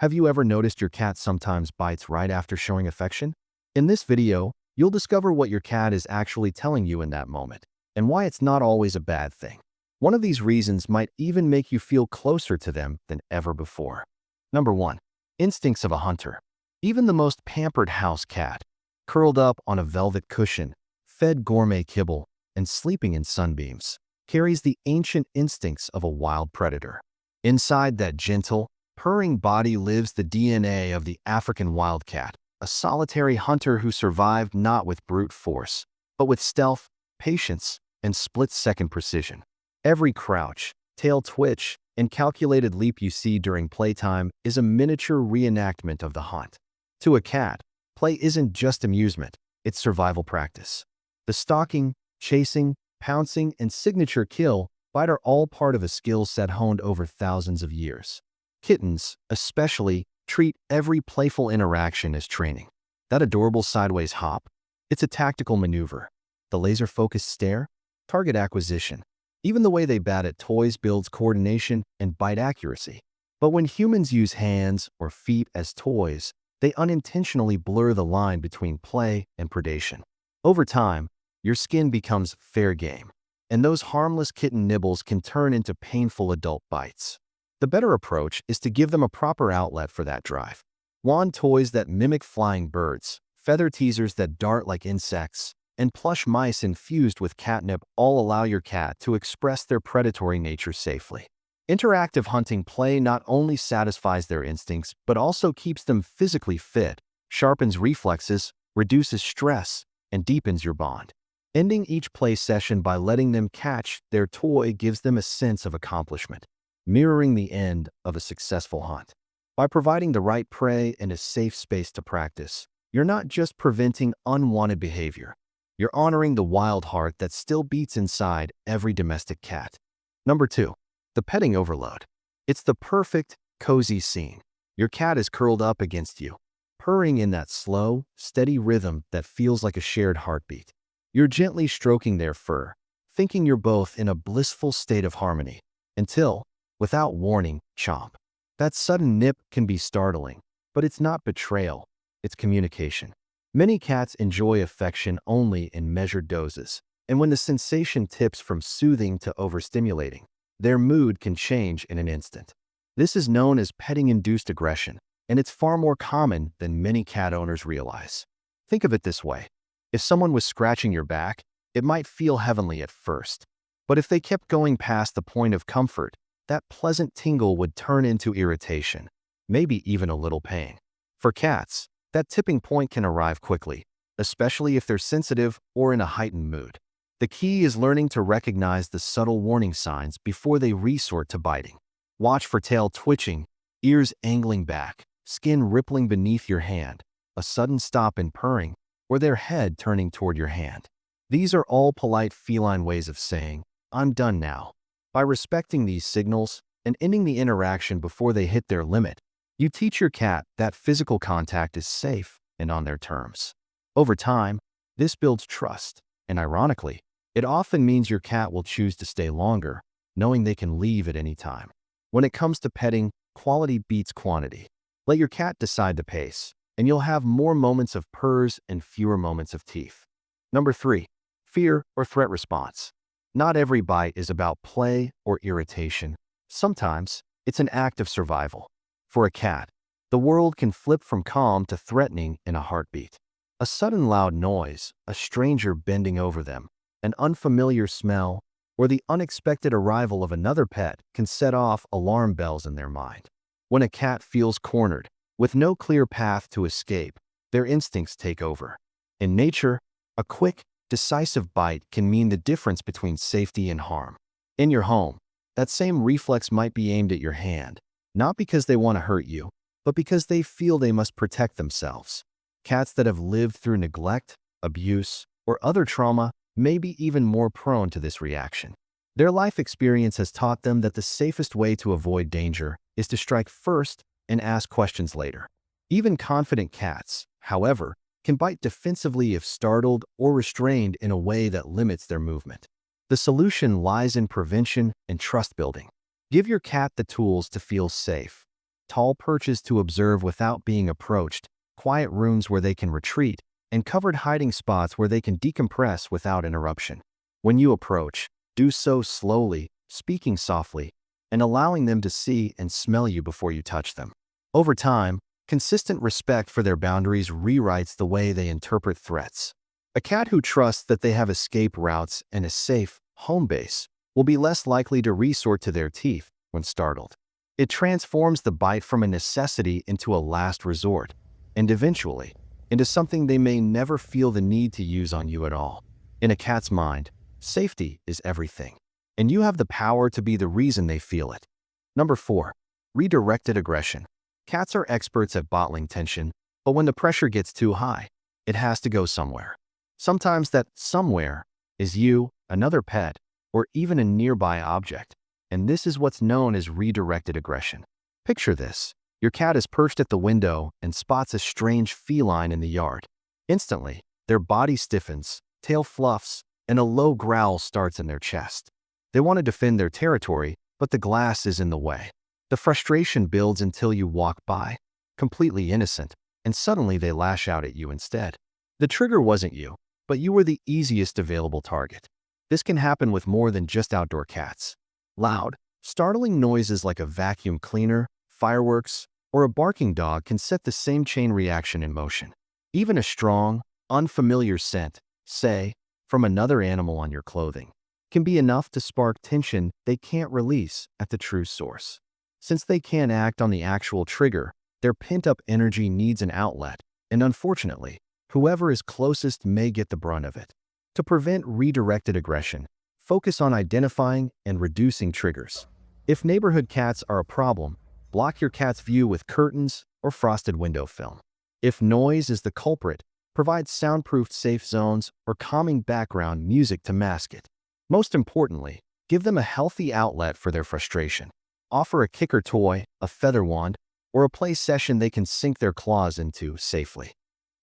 Have you ever noticed your cat sometimes bites right after showing affection? In this video, you'll discover what your cat is actually telling you in that moment, and why it's not always a bad thing. One of these reasons might even make you feel closer to them than ever before. Number 1. Instincts of a hunter. Even the most pampered house cat, curled up on a velvet cushion, fed gourmet kibble, and sleeping in sunbeams, carries the ancient instincts of a wild predator. Inside that gentle, purring body lives the DNA of the African wildcat, a solitary hunter who survived not with brute force, but with stealth, patience, and split-second precision. Every crouch, tail twitch, and calculated leap you see during playtime is a miniature reenactment of the hunt. To a cat, play isn't just amusement, it's survival practice. The stalking, chasing, pouncing, and signature kill bite are all part of a skill set honed over thousands of years. Kittens, especially, treat every playful interaction as training. That adorable sideways hop? It's a tactical maneuver. The laser-focused stare? Target acquisition. Even the way they bat at toys builds coordination and bite accuracy. But when humans use hands or feet as toys, they unintentionally blur the line between play and predation. Over time, your skin becomes fair game, and those harmless kitten nibbles can turn into painful adult bites. The better approach is to give them a proper outlet for that drive. Wand toys that mimic flying birds, feather teasers that dart like insects, and plush mice infused with catnip all allow your cat to express their predatory nature safely. Interactive hunting play not only satisfies their instincts, but also keeps them physically fit, sharpens reflexes, reduces stress, and deepens your bond. Ending each play session by letting them catch their toy gives them a sense of accomplishment, mirroring the end of a successful hunt. By providing the right prey and a safe space to practice, you're not just preventing unwanted behavior, you're honoring the wild heart that still beats inside every domestic cat. Number 2. The petting overload. It's the perfect, cozy scene. Your cat is curled up against you, purring in that slow, steady rhythm that feels like a shared heartbeat. You're gently stroking their fur, thinking you're both in a blissful state of harmony, until, without warning, chomp. That sudden nip can be startling, but it's not betrayal, it's communication. Many cats enjoy affection only in measured doses, and when the sensation tips from soothing to overstimulating, their mood can change in an instant. This is known as petting-induced aggression, and it's far more common than many cat owners realize. Think of it this way. If someone was scratching your back, it might feel heavenly at first. But if they kept going past the point of comfort, that pleasant tingle would turn into irritation, maybe even a little pain. For cats, that tipping point can arrive quickly, especially if they're sensitive or in a heightened mood. The key is learning to recognize the subtle warning signs before they resort to biting. Watch for tail twitching, ears angling back, skin rippling beneath your hand, a sudden stop in purring, or their head turning toward your hand. These are all polite feline ways of saying, "I'm done now." By respecting these signals and ending the interaction before they hit their limit, you teach your cat that physical contact is safe and on their terms. Over time, this builds trust, and ironically, it often means your cat will choose to stay longer, knowing they can leave at any time. When it comes to petting, quality beats quantity. Let your cat decide the pace, and you'll have more moments of purrs and fewer moments of teeth. Number 3. Fear or threat response. Not every bite is about play or irritation. Sometimes, it's an act of survival. For a cat, the world can flip from calm to threatening in a heartbeat. A sudden loud noise, a stranger bending over them, an unfamiliar smell, or the unexpected arrival of another pet can set off alarm bells in their mind. When a cat feels cornered, with no clear path to escape, their instincts take over. In nature, a quick, decisive bite can mean the difference between safety and harm. In your home, that same reflex might be aimed at your hand, not because they want to hurt you, but because they feel they must protect themselves. Cats that have lived through neglect, abuse, or other trauma may be even more prone to this reaction. Their life experience has taught them that the safest way to avoid danger is to strike first and ask questions later. Even confident cats, however, can bite defensively if startled or restrained in a way that limits their movement. The solution lies in prevention and trust building. Give your cat the tools to feel safe. tall perches to observe without being approached, quiet rooms where they can retreat, and covered hiding spots where they can decompress without interruption. When you approach, do so slowly, speaking softly, and allowing them to see and smell you before you touch them. Over time, consistent respect for their boundaries rewrites the way they interpret threats. A cat who trusts that they have escape routes and a safe home base will be less likely to resort to their teeth when startled. It transforms the bite from a necessity into a last resort, and eventually, into something they may never feel the need to use on you at all. In a cat's mind, safety is everything, and you have the power to be the reason they feel it. Number 4. Redirected aggression. Cats are experts at bottling tension, but when the pressure gets too high, it has to go somewhere. Sometimes that somewhere is you, another pet, or even a nearby object, and this is what's known as redirected aggression. Picture this. Your cat is perched at the window and spots a strange feline in the yard. Instantly, their body stiffens, tail fluffs, and a low growl starts in their chest. They want to defend their territory, but the glass is in the way. The frustration builds until you walk by, completely innocent, and suddenly they lash out at you instead. The trigger wasn't you, but you were the easiest available target. This can happen with more than just outdoor cats. Loud, startling noises like a vacuum cleaner, fireworks, or a barking dog can set the same chain reaction in motion. Even a strong, unfamiliar scent, say, from another animal on your clothing, can be enough to spark tension they can't release at the true source. Since they can't act on the actual trigger, their pent-up energy needs an outlet, and unfortunately, whoever is closest may get the brunt of it. To prevent redirected aggression, focus on identifying and reducing triggers. If neighborhood cats are a problem, block your cat's view with curtains or frosted window film. If noise is the culprit, provide soundproofed safe zones or calming background music to mask it. Most importantly, give them a healthy outlet for their frustration. Offer a kicker toy, a feather wand, or a play session they can sink their claws into safely.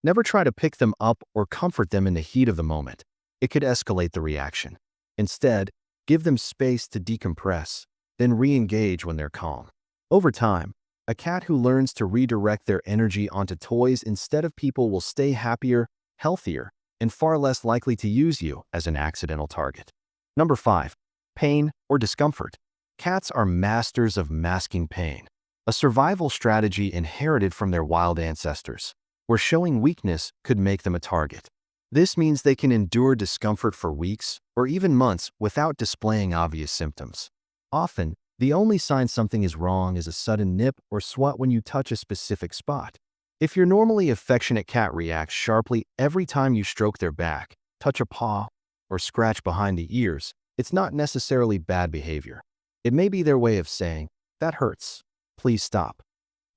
Never try to pick them up or comfort them in the heat of the moment. It could escalate the reaction. Instead, give them space to decompress, then re-engage when they're calm. Over time, a cat who learns to redirect their energy onto toys instead of people will stay happier, healthier, and far less likely to use you as an accidental target. Number 5. Pain or discomfort. Cats are masters of masking pain, a survival strategy inherited from their wild ancestors, where showing weakness could make them a target. This means they can endure discomfort for weeks or even months without displaying obvious symptoms. Often, the only sign something is wrong is a sudden nip or swat when you touch a specific spot. If your normally affectionate cat reacts sharply every time you stroke their back, touch a paw, or scratch behind the ears, it's not necessarily bad behavior. It may be their way of saying, "That hurts. Please stop."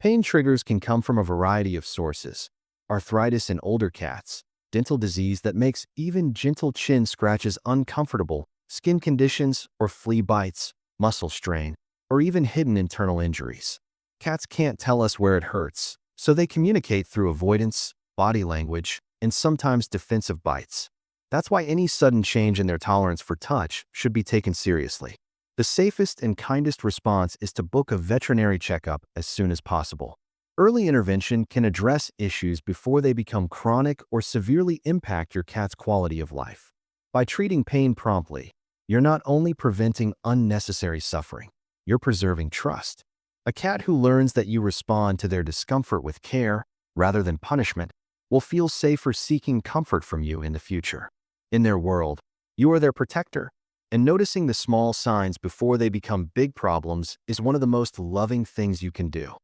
Pain triggers can come from a variety of sources. Arthritis in older cats, dental disease that makes even gentle chin scratches uncomfortable, skin conditions or flea bites, muscle strain, or even hidden internal injuries. Cats can't tell us where it hurts, so they communicate through avoidance, body language, and sometimes defensive bites. That's why any sudden change in their tolerance for touch should be taken seriously. The safest and kindest response is to book a veterinary checkup as soon as possible. Early intervention can address issues before they become chronic or severely impact your cat's quality of life. By treating pain promptly, you're not only preventing unnecessary suffering, you're preserving trust. A cat who learns that you respond to their discomfort with care rather than punishment will feel safer seeking comfort from you in the future. In their world, you are their protector, and noticing the small signs before they become big problems is one of the most loving things you can do.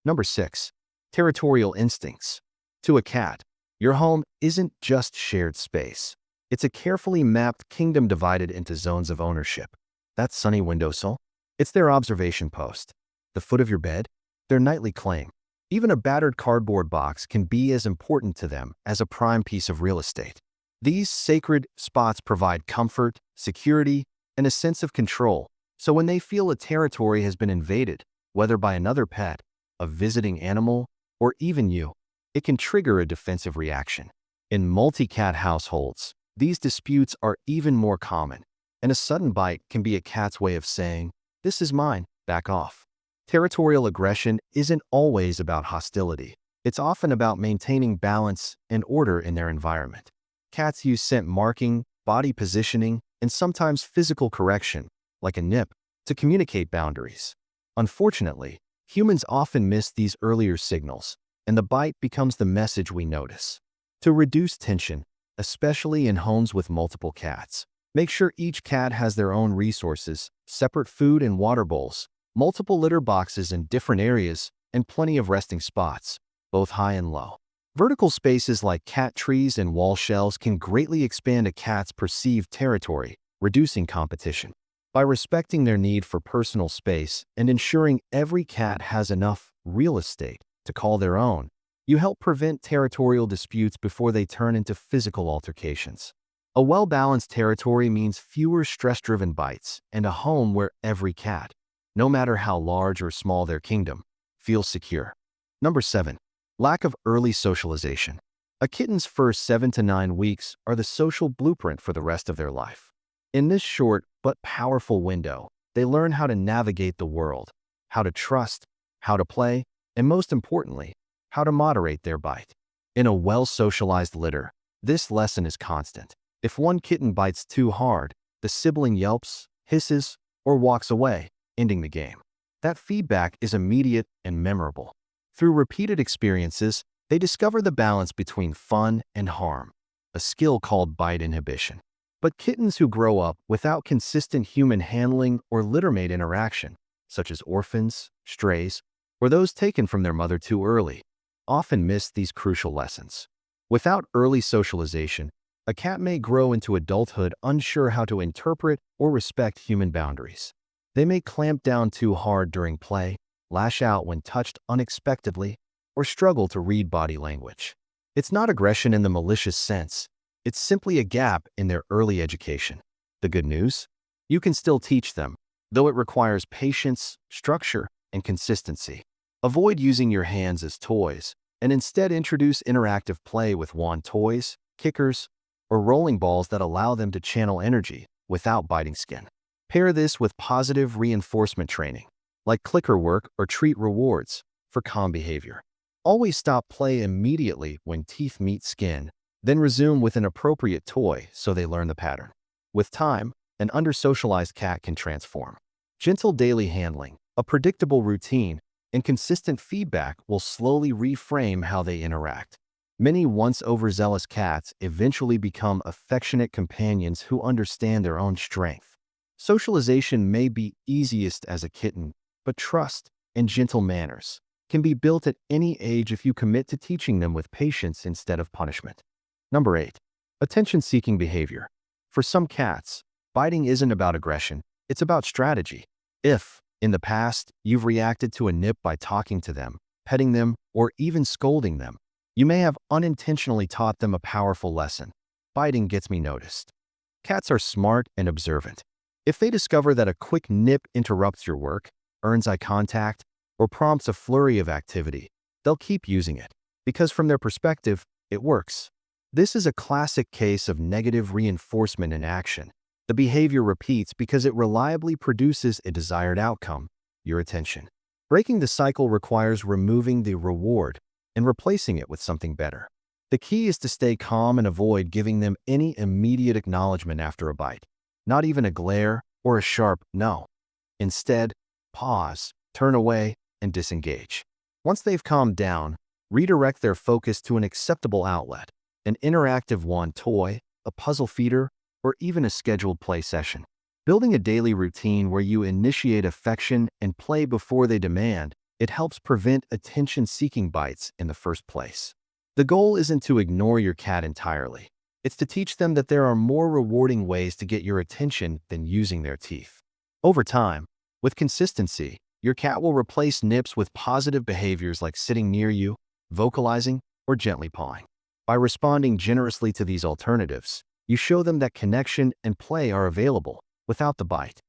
Number 6. Territorial instincts. To a cat, your home isn't just shared space. It's a carefully mapped kingdom divided into zones of ownership. That sunny windowsill, it's their observation post. The foot of your bed, their nightly claim. Even a battered cardboard box can be as important to them as a prime piece of real estate. These sacred spots provide comfort, security, and a sense of control, so when they feel a territory has been invaded, whether by another pet, a visiting animal, or even you, it can trigger a defensive reaction. In multi-cat households, these disputes are even more common, and a sudden bite can be a cat's way of saying, "This is mine, back off." Territorial aggression isn't always about hostility. It's often about maintaining balance and order in their environment. Cats use scent marking, body positioning, and sometimes physical correction, like a nip, to communicate boundaries. Unfortunately, humans often miss these earlier signals, and the bite becomes the message we notice. To reduce tension, especially in homes with multiple cats, make sure each cat has their own resources, separate food and water bowls, multiple litter boxes in different areas, and plenty of resting spots, both high and low. Vertical spaces like cat trees and wall shelves can greatly expand a cat's perceived territory, reducing competition. By respecting their need for personal space and ensuring every cat has enough real estate to call their own, you help prevent territorial disputes before they turn into physical altercations. A well-balanced territory means fewer stress-driven bites and a home where every cat, no matter how large or small their kingdom, feels secure. Number 7. Lack of early socialization. A kitten's first 7 to 9 weeks are the social blueprint for the rest of their life. In this short but powerful window, they learn how to navigate the world, how to trust, how to play, and most importantly, how to moderate their bite. In a well-socialized litter, this lesson is constant. If one kitten bites too hard, the sibling yelps, hisses, or walks away, ending the game. That feedback is immediate and memorable. Through repeated experiences, they discover the balance between fun and harm, a skill called bite inhibition. But kittens who grow up without consistent human handling or littermate interaction, such as orphans, strays, or those taken from their mother too early, often miss these crucial lessons. Without early socialization, a cat may grow into adulthood unsure how to interpret or respect human boundaries. They may clamp down too hard during play, lash out when touched unexpectedly, or struggle to read body language. It's not aggression in the malicious sense. It's simply a gap in their early education. The good news? You can still teach them, though it requires patience, structure, and consistency. Avoid using your hands as toys, and instead introduce interactive play with wand toys, kickers, or rolling balls that allow them to channel energy without biting skin. Pair this with positive reinforcement training, like clicker work or treat rewards, for calm behavior. Always stop play immediately when teeth meet skin, then resume with an appropriate toy so they learn the pattern. With time, an under-socialized cat can transform. Gentle daily handling, a predictable routine, and consistent feedback will slowly reframe how they interact. Many once overzealous cats eventually become affectionate companions who understand their own strength. Socialization may be easiest as a kitten, but trust and gentle manners can be built at any age if you commit to teaching them with patience instead of punishment. Number 8. Attention-seeking behavior. For some cats, biting isn't about aggression, it's about strategy. If, in the past, you've reacted to a nip by talking to them, petting them, or even scolding them, you may have unintentionally taught them a powerful lesson. Biting gets me noticed. Cats are smart and observant. If they discover that a quick nip interrupts your work, earns eye contact, or prompts a flurry of activity, they'll keep using it, because from their perspective, it works. This is a classic case of negative reinforcement in action. The behavior repeats because it reliably produces a desired outcome, your attention. Breaking the cycle requires removing the reward and replacing it with something better. The key is to stay calm and avoid giving them any immediate acknowledgement after a bite. Not even a glare or a sharp no. Instead, pause, turn away, and disengage. Once they've calmed down, redirect their focus to an acceptable outlet, an interactive wand toy, a puzzle feeder, or even a scheduled play session. Building a daily routine where you initiate affection and play before they demand, it helps prevent attention-seeking bites in the first place. The goal isn't to ignore your cat entirely. It's to teach them that there are more rewarding ways to get your attention than using their teeth. Over time, with consistency, your cat will replace nips with positive behaviors like sitting near you, vocalizing, or gently pawing. By responding generously to these alternatives, you show them that connection and play are available without the bite.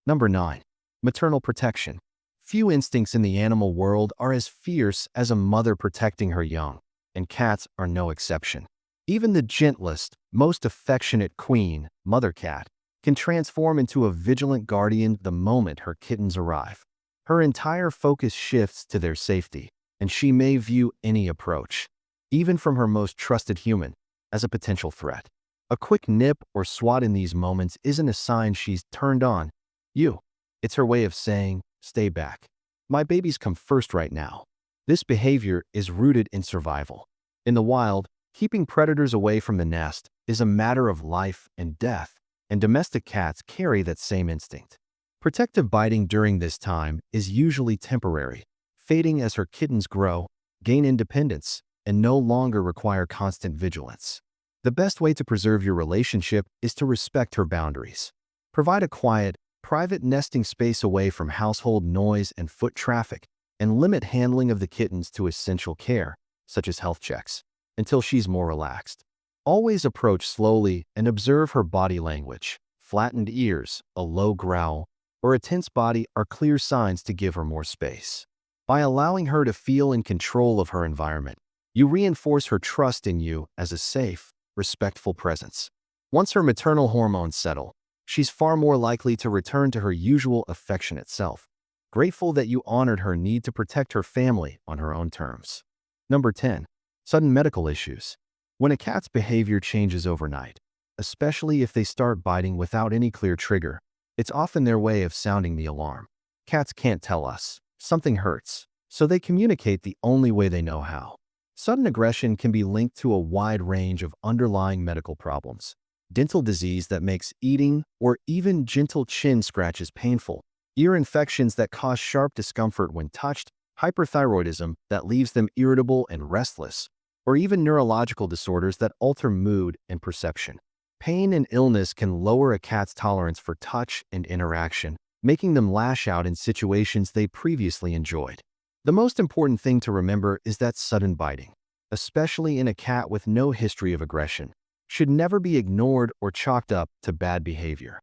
Number 9. Maternal protection. Few instincts in the animal world are as fierce as a mother protecting her young, and cats are no exception. Even the gentlest, most affectionate queen, mother cat, can transform into a vigilant guardian the moment her kittens arrive. Her entire focus shifts to their safety, and she may view any approach, even from her most trusted human, as a potential threat. A quick nip or swat in these moments isn't a sign she's turned on you. It's her way of saying, stay back. My babies come first right now. This behavior is rooted in survival. In the wild, keeping predators away from the nest is a matter of life and death, and domestic cats carry that same instinct. Protective biting during this time is usually temporary, fading as her kittens grow, gain independence, and no longer require constant vigilance. The best way to preserve your relationship is to respect her boundaries. Provide a quiet, private nesting space away from household noise and foot traffic, and limit handling of the kittens to essential care, such as health checks, until she's more relaxed. Always approach slowly and observe her body language. Flattened ears, a low growl, or a tense body are clear signs to give her more space. By allowing her to feel in control of her environment, you reinforce her trust in you as a safe, respectful presence. Once her maternal hormones settle, she's far more likely to return to her usual affectionate self, grateful that you honored her need to protect her family on her own terms. Number 10. Sudden medical issues. When a cat's behavior changes overnight, especially if they start biting without any clear trigger, it's often their way of sounding the alarm. Cats can't tell us something hurts, so they communicate the only way they know how. Sudden aggression can be linked to a wide range of underlying medical problems. Dental disease that makes eating or even gentle chin scratches painful, ear infections that cause sharp discomfort when touched, hyperthyroidism that leaves them irritable and restless, or even neurological disorders that alter mood and perception. Pain and illness can lower a cat's tolerance for touch and interaction, making them lash out in situations they previously enjoyed. The most important thing to remember is that sudden biting, especially in a cat with no history of aggression, should never be ignored or chalked up to bad behavior.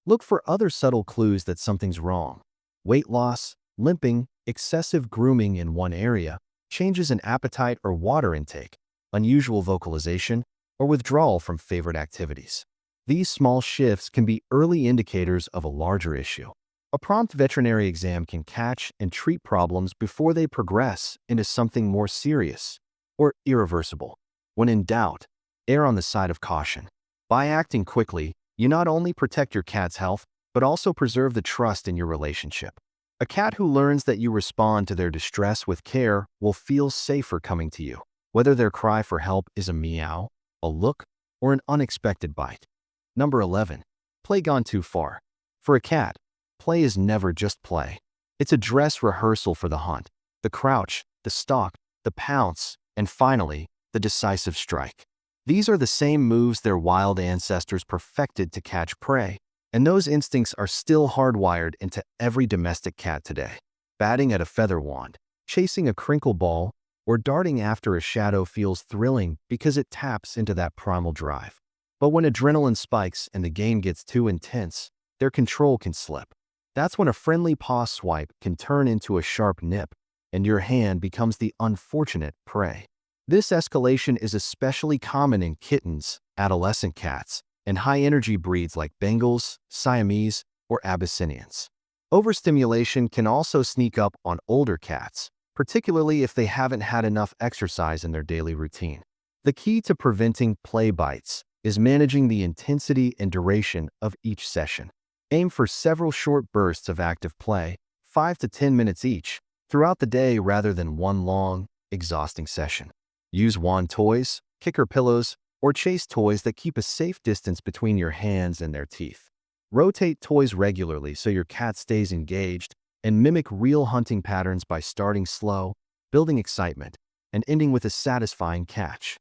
Look for other subtle clues that something's wrong. Weight loss, limping, excessive grooming in one area, changes in appetite or water intake, unusual vocalization, or withdrawal from favorite activities. These small shifts can be early indicators of a larger issue. A prompt veterinary exam can catch and treat problems before they progress into something more serious or irreversible. When in doubt, err on the side of caution. By acting quickly, you not only protect your cat's health, but also preserve the trust in your relationship. A cat who learns that you respond to their distress with care will feel safer coming to you, whether their cry for help is a meow, a look, or an unexpected bite. Number 11. Play gone too far. For a cat, play is never just play. It's a dress rehearsal for the hunt, the crouch, the stalk, the pounce, and finally, the decisive strike. These are the same moves their wild ancestors perfected to catch prey, and those instincts are still hardwired into every domestic cat today. Batting at a feather wand, chasing a crinkle ball, or darting after a shadow feels thrilling because it taps into that primal drive. But when adrenaline spikes and the game gets too intense, their control can slip. That's when a friendly paw swipe can turn into a sharp nip, and your hand becomes the unfortunate prey. This escalation is especially common in kittens, adolescent cats, and high-energy breeds like Bengals, Siamese, or Abyssinians. Overstimulation can also sneak up on older cats, particularly if they haven't had enough exercise in their daily routine. The key to preventing play bites is managing the intensity and duration of each session. Aim for several short bursts of active play, 5 to 10 minutes each, throughout the day rather than one long, exhausting session. Use wand toys, kicker pillows, or chase toys that keep a safe distance between your hands and their teeth. Rotate toys regularly so your cat stays engaged, and mimic real hunting patterns by starting slow, building excitement, and ending with a satisfying catch.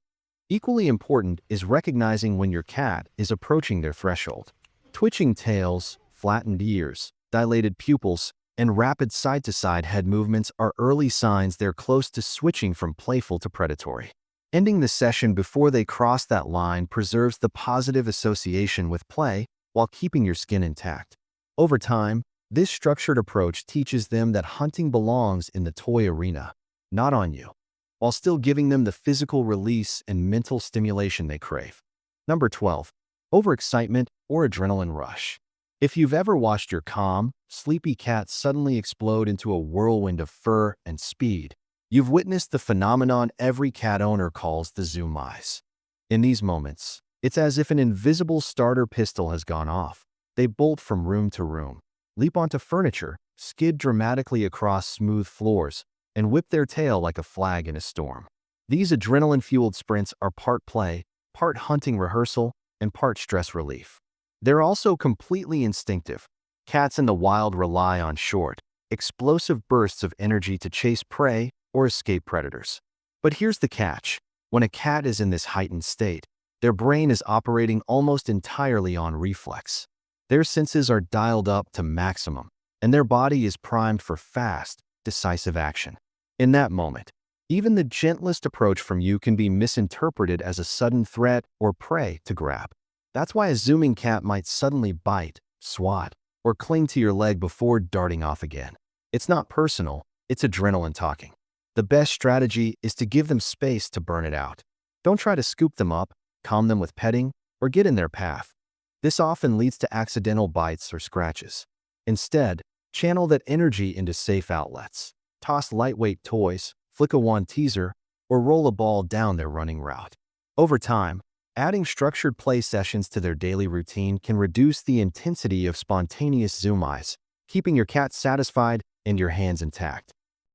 Equally important is recognizing when your cat is approaching their threshold. Twitching tails, flattened ears, dilated pupils, and rapid side-to-side head movements are early signs they're close to switching from playful to predatory. Ending the session before they cross that line preserves the positive association with play while keeping your skin intact. Over time, this structured approach teaches them that hunting belongs in the toy arena, not on you, while still giving them the physical release and mental stimulation they crave. Number 12. Overexcitement or adrenaline rush. If you've ever watched your calm, sleepy cat suddenly explode into a whirlwind of fur and speed, you've witnessed the phenomenon every cat owner calls the zoom eyes. In these moments, it's as if an invisible starter pistol has gone off. They bolt from room to room, leap onto furniture, skid dramatically across smooth floors, and whip their tail like a flag in a storm. These adrenaline-fueled sprints are part play, part hunting rehearsal, and part stress relief. They're also completely instinctive. Cats in the wild rely on short, explosive bursts of energy to chase prey or escape predators. But here's the catch. When a cat is in this heightened state, their brain is operating almost entirely on reflex. Their senses are dialed up to maximum, and their body is primed for fast, decisive action. In that moment, even the gentlest approach from you can be misinterpreted as a sudden threat or prey to grab. That's why a zooming cat might suddenly bite, swat, or cling to your leg before darting off again. It's not personal, it's adrenaline talking. The best strategy is to give them space to burn it out. Don't try to scoop them up, calm them with petting, or get in their path. This often leads to accidental bites or scratches. Instead, channel that energy into safe outlets. Toss lightweight toys, flick a wand teaser, or roll a ball down their running route. Over time, adding structured play sessions to their daily routine can reduce the intensity of spontaneous zoom eyes, keeping your cat satisfied and your hands intact.